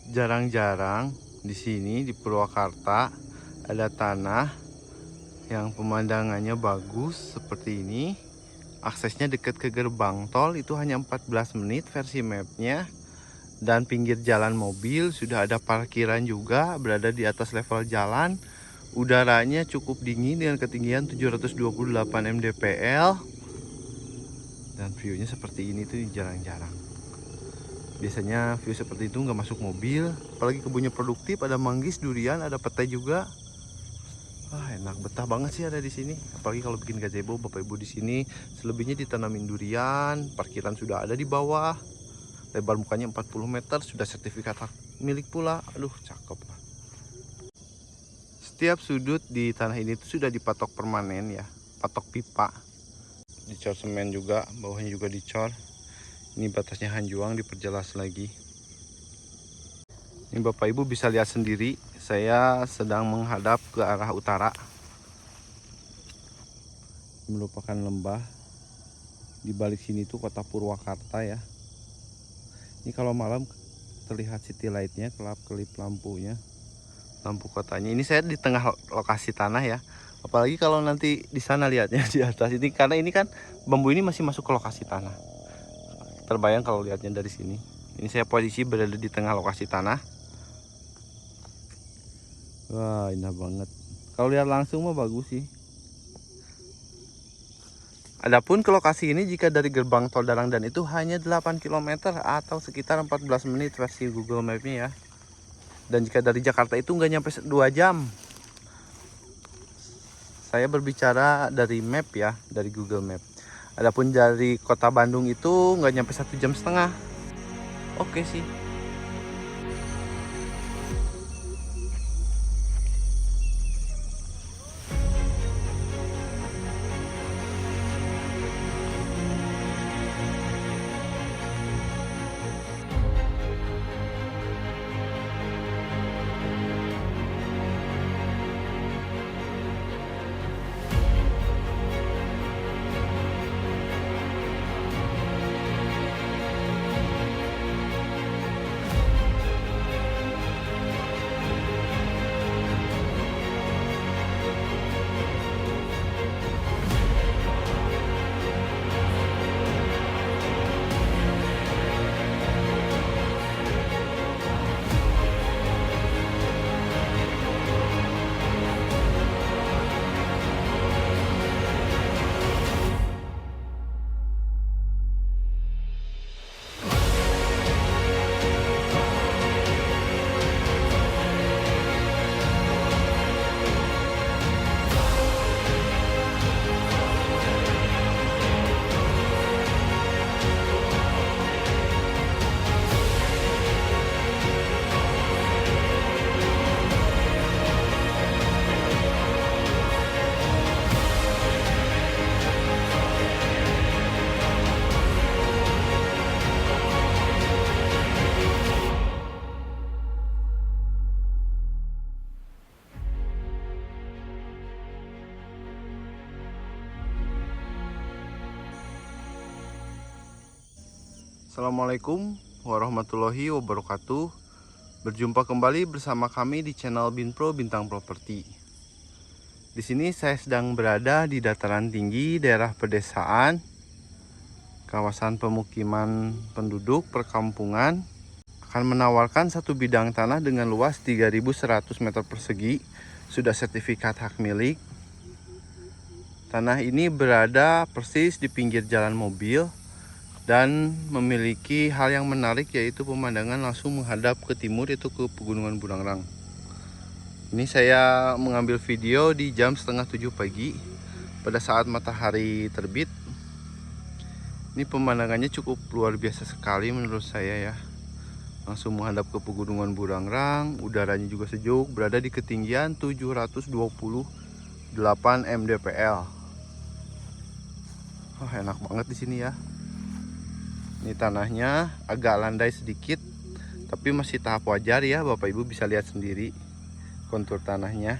Jarang-jarang di sini di Purwakarta ada tanah yang pemandangannya bagus seperti ini. Aksesnya dekat ke gerbang tol, itu hanya 14 menit versi mapnya. Dan pinggir jalan mobil, sudah ada parkiran juga, berada di atas level jalan. Udaranya cukup dingin dengan ketinggian 728 mdpl. Dan view-nya seperti ini tuh jarang-jarang. Biasanya view seperti itu nggak masuk mobil, apalagi kebunnya produktif, ada manggis, durian, ada petai juga. Wah, enak, betah banget sih ada di sini. Apalagi kalau bikin gazebo, Bapak Ibu di sini. Selebihnya ditanamin durian, parkiran sudah ada di bawah. Lebar mukanya 40 meter, sudah sertifikat hak milik pula. Aduh, cakep lah. Setiap sudut di tanah ini tuh sudah dipatok permanen ya, patok pipa. Dicor semen juga, bawahnya juga dicor. Ini batasnya hanjuang, diperjelas lagi. Ini Bapak Ibu bisa lihat sendiri, saya sedang menghadap ke arah utara. Ini merupakan lembah. Di balik sini tuh kota Purwakarta ya. Ini kalau malam terlihat city lightnya, kelap-kelip lampunya, lampu kotanya. Ini saya di tengah lokasi tanah ya. Apalagi kalau nanti di sana lihatnya di atas ini, karena ini kan bambu ini masih masuk ke lokasi tanah. Terbayang kalau lihatnya dari sini. Ini saya posisi berada di tengah lokasi tanah. Wah, indah banget. Kalau lihat langsung mah bagus sih. Adapun ke lokasi ini jika dari gerbang tol Darangdan itu hanya 8 km atau sekitar 14 menit versi Google Map-nya ya. Dan jika dari Jakarta itu nggak nyampe 2 jam. Saya berbicara dari map ya, dari Google Map. Adapun dari kota Bandung itu nggak nyampe 1,5 jam. Oke sih. Assalamualaikum warahmatullahi wabarakatuh. Berjumpa kembali bersama kami di channel Binpro Bintang Properti. Di sini saya sedang berada di dataran tinggi daerah pedesaan, kawasan pemukiman penduduk perkampungan. Akan menawarkan satu bidang tanah dengan luas 3.100 meter persegi, sudah sertifikat hak milik. Tanah ini berada persis di pinggir jalan mobil dan memiliki hal yang menarik, yaitu pemandangan langsung menghadap ke timur, yaitu ke Pegunungan Burangrang. Ini saya mengambil video di jam setengah 7 pagi pada saat matahari terbit. Ini pemandangannya cukup luar biasa sekali menurut saya ya. Langsung menghadap ke Pegunungan Burangrang, udaranya juga sejuk, berada di ketinggian 728 mdpl. Wah, enak banget di sini ya. Ini tanahnya agak landai sedikit, tapi masih tahap wajar ya. Bapak Ibu bisa lihat sendiri kontur tanahnya.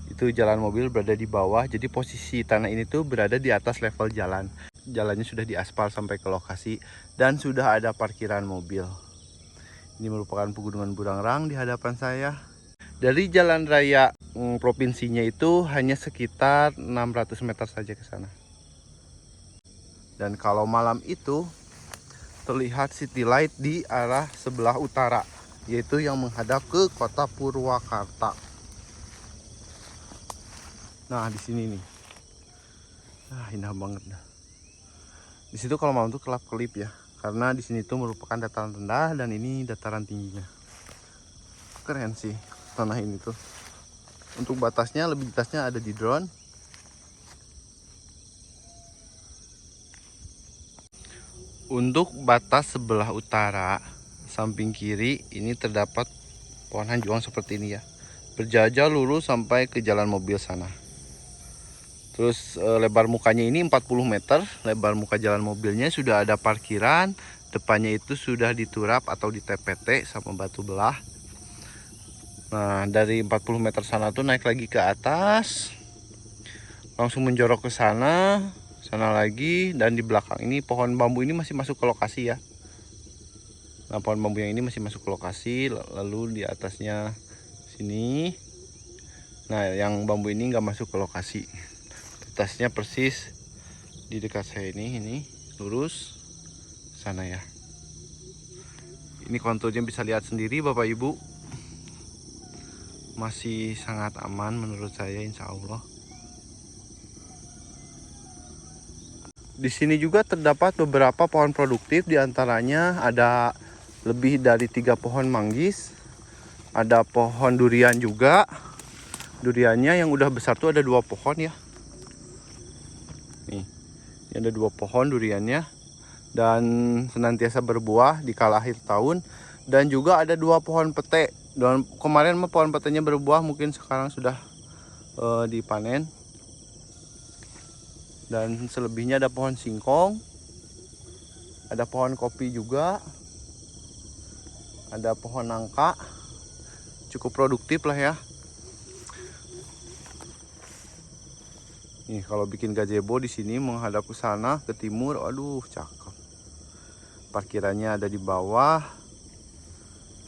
Itu jalan mobil berada di bawah, jadi posisi tanah ini tuh berada di atas level jalan. Jalannya sudah diaspal sampai ke lokasi dan sudah ada parkiran mobil. Ini merupakan pegunungan Burangrang di hadapan saya. Dari jalan raya provinsinya itu hanya sekitar 600 meter saja ke sana. Dan kalau malam itu terlihat city light di arah sebelah utara, yaitu yang menghadap ke kota Purwakarta. Nah, di sini nih. Indah banget dah. Di situ kalau malam tuh kelap-kelip ya, karena di sini tuh merupakan dataran rendah dan ini dataran tingginya. Keren sih tanah ini tuh. Untuk batasnya, lebih batasnya ada di drone. Untuk batas sebelah utara samping kiri ini terdapat pohon hanjuang seperti ini ya, berjajar lurus sampai ke jalan mobil sana. Terus lebar mukanya ini 40 meter, lebar muka jalan mobilnya sudah ada parkiran, depannya itu sudah diturap atau di TPT sama batu belah. Nah, dari 40 meter sana tuh naik lagi ke atas, langsung menjorok ke sana, sana lagi, dan di belakang ini pohon bambu ini masih masuk ke lokasi ya. Nah, pohon bambu yang ini masih masuk ke lokasi, lalu di atasnya sini. Nah, yang bambu ini nggak masuk ke lokasi. Atasnya persis di dekat saya ini lurus sana ya. Ini konturnya bisa lihat sendiri Bapak Ibu. Masih sangat aman menurut saya, insya Allah. Di sini juga terdapat beberapa pohon produktif, diantaranya ada lebih dari 3 pohon manggis, ada pohon durian juga. Duriannya yang udah besar tuh ada 2 pohon ya. Nih, ini ada 2 pohon duriannya dan senantiasa berbuah di kala akhir tahun. Dan juga ada 2 pohon pete. Dan kemarin mah pohon petenya berbuah, mungkin sekarang sudah dipanen. Dan selebihnya ada pohon singkong, ada pohon kopi juga, ada pohon nangka. Cukup produktif lah ya. Nih kalau bikin gazebo di sini menghadap ke sana ke timur, aduh cakep. Parkirannya ada di bawah.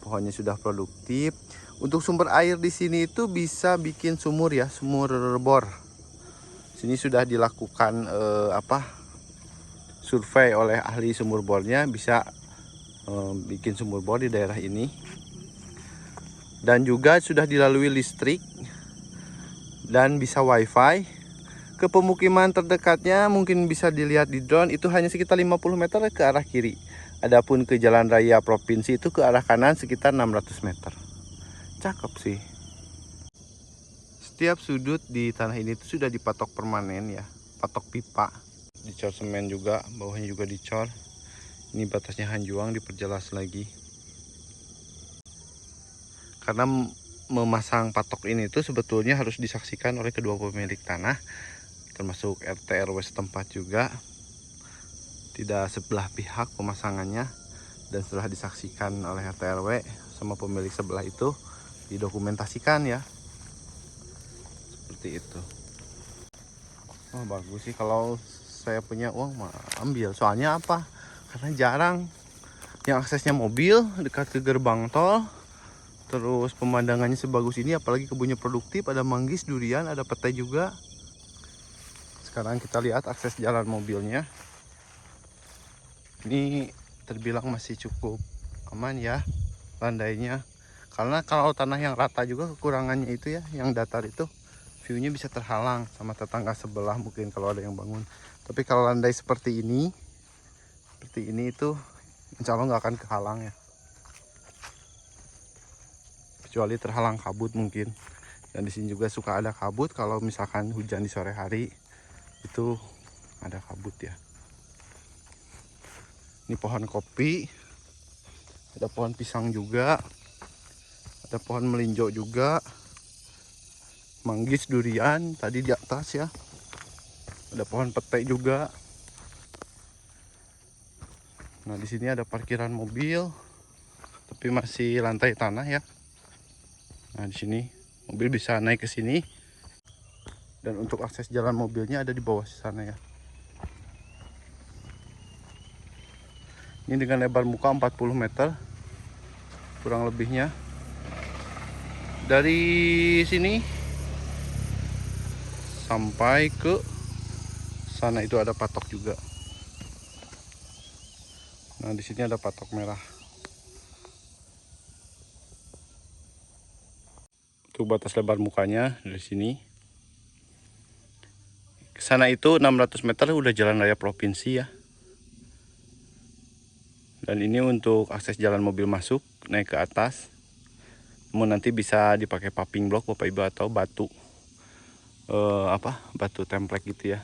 Pohonnya sudah produktif. Untuk sumber air di sini itu bisa bikin sumur ya, sumur bor. Sini sudah dilakukan survei oleh ahli sumur bornya, bisa bikin sumur bor di daerah ini. Dan juga sudah dilalui listrik dan bisa wifi. Ke pemukiman terdekatnya mungkin bisa dilihat di drone, itu hanya sekitar 50 meter ke arah kiri. Adapun ke jalan raya provinsi itu ke arah kanan sekitar 600 meter. Cakep sih. Setiap sudut di tanah ini itu sudah dipatok permanen ya, patok pipa. Dicor semen juga, bawahnya juga dicor. Ini batasnya hanjuang, diperjelas lagi. Karena memasang patok ini itu sebetulnya harus disaksikan oleh kedua pemilik tanah, termasuk RT RW setempat juga. Tidak sebelah pihak pemasangannya, dan setelah disaksikan oleh RT RW sama pemilik sebelah itu didokumentasikan ya, seperti itu. Oh bagus sih, kalau saya punya uang mah ambil. Soalnya apa? Karena jarang yang aksesnya mobil dekat ke gerbang tol. Terus pemandangannya sebagus ini, apalagi kebunnya produktif, ada manggis, durian, ada petai juga. Sekarang kita lihat akses jalan mobilnya. Ini terbilang masih cukup aman ya landainya. Karena kalau tanah yang rata juga kekurangannya itu ya, yang datar itu view-nya bisa terhalang sama tetangga sebelah mungkin kalau ada yang bangun. Tapi kalau landai seperti ini itu insya Allah nggak akan kehalang ya. Kecuali terhalang kabut mungkin. Dan di sini juga suka ada kabut kalau misalkan hujan di sore hari. Itu ada kabut ya. Ini pohon kopi, ada pohon pisang juga, ada pohon melinjo juga, manggis, durian tadi di atas ya, ada pohon petai juga. Nah di sini ada parkiran mobil, tapi masih lantai tanah ya. Nah di sini mobil bisa naik ke sini, dan untuk akses jalan mobilnya ada di bawah sana ya. Ini dengan lebar muka 40 meter, kurang lebihnya. Dari sini sampai ke sana itu ada patok juga. Nah, di sini ada patok merah. Untuk batas lebar mukanya dari sini. Ke sana itu 600 meter udah jalan raya provinsi ya. Dan ini untuk akses jalan mobil masuk naik ke atas. Namun nanti bisa dipakai paving block Bapak Ibu atau batu batu templek gitu ya.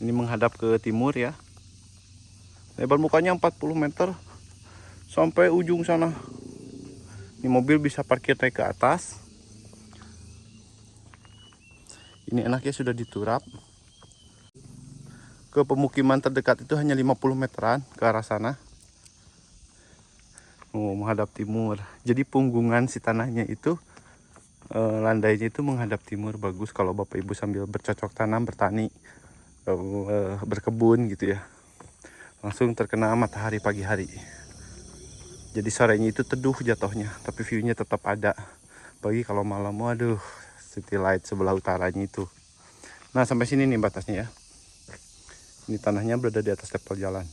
Ini menghadap ke timur ya. Lebar mukanya 40 meter sampai ujung sana. Ini mobil bisa parkir naik ke atas. Ini enaknya sudah diturap. Ke pemukiman terdekat itu hanya 50 meteran ke arah sana. Menghadap timur. Jadi punggungan si tanahnya itu landainya itu menghadap timur, bagus kalau Bapak Ibu sambil bercocok tanam, bertani, berkebun gitu ya. Langsung terkena matahari pagi hari. Jadi sorenya itu teduh jatuhnya, tapi view-nya tetap ada. Pagi kalau malam, waduh, city light sebelah utaranya itu. Nah, sampai sini nih batasnya ya. Ini tanahnya berada di atas level jalan.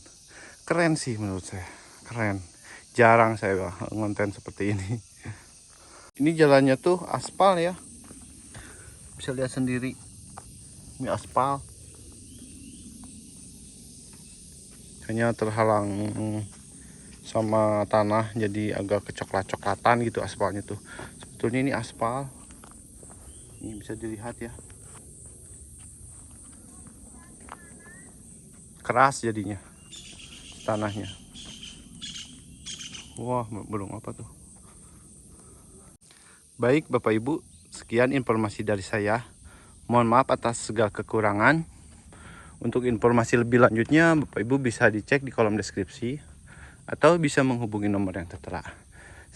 Keren sih menurut saya, keren. Jarang saya ngonten seperti ini. Ini jalannya tuh aspal ya. Bisa lihat sendiri. Ini aspal. Hanya terhalang sama tanah jadi agak kecoklat-coklatan gitu aspalnya tuh. Sebetulnya ini aspal. Ini bisa dilihat ya. Keras jadinya tanahnya. Wah, belum apa tuh. Baik Bapak Ibu, sekian informasi dari saya. Mohon maaf atas segala kekurangan. Untuk informasi lebih lanjutnya Bapak Ibu bisa dicek di kolom deskripsi atau bisa menghubungi nomor yang tertera.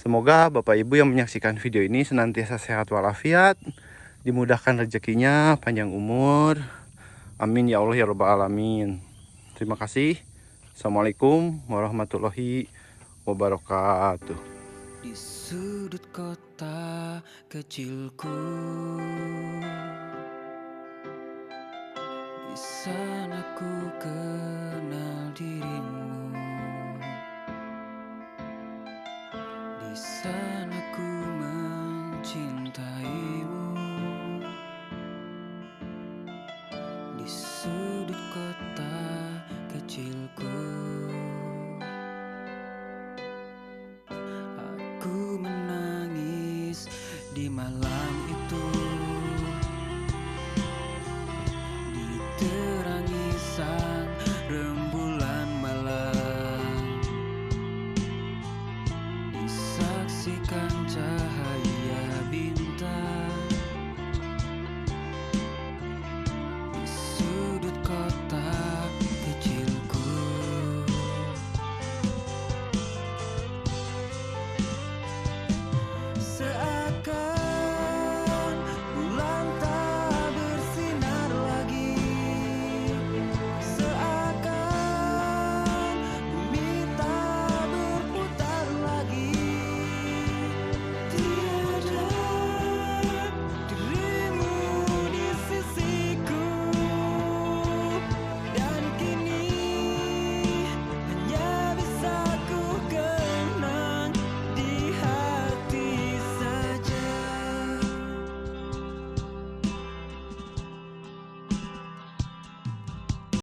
Semoga Bapak Ibu yang menyaksikan video ini senantiasa sehat walafiat, dimudahkan rezekinya, panjang umur. Amin ya Allah ya Rabbal alamin. Terima kasih. Assalamualaikum warahmatullahi wabarakatuh. Di sudut kota kecilku, di sana ku kenal dirimu, di sana ku mencintaimu. Di sudut kota kecilku, aku menangis di malam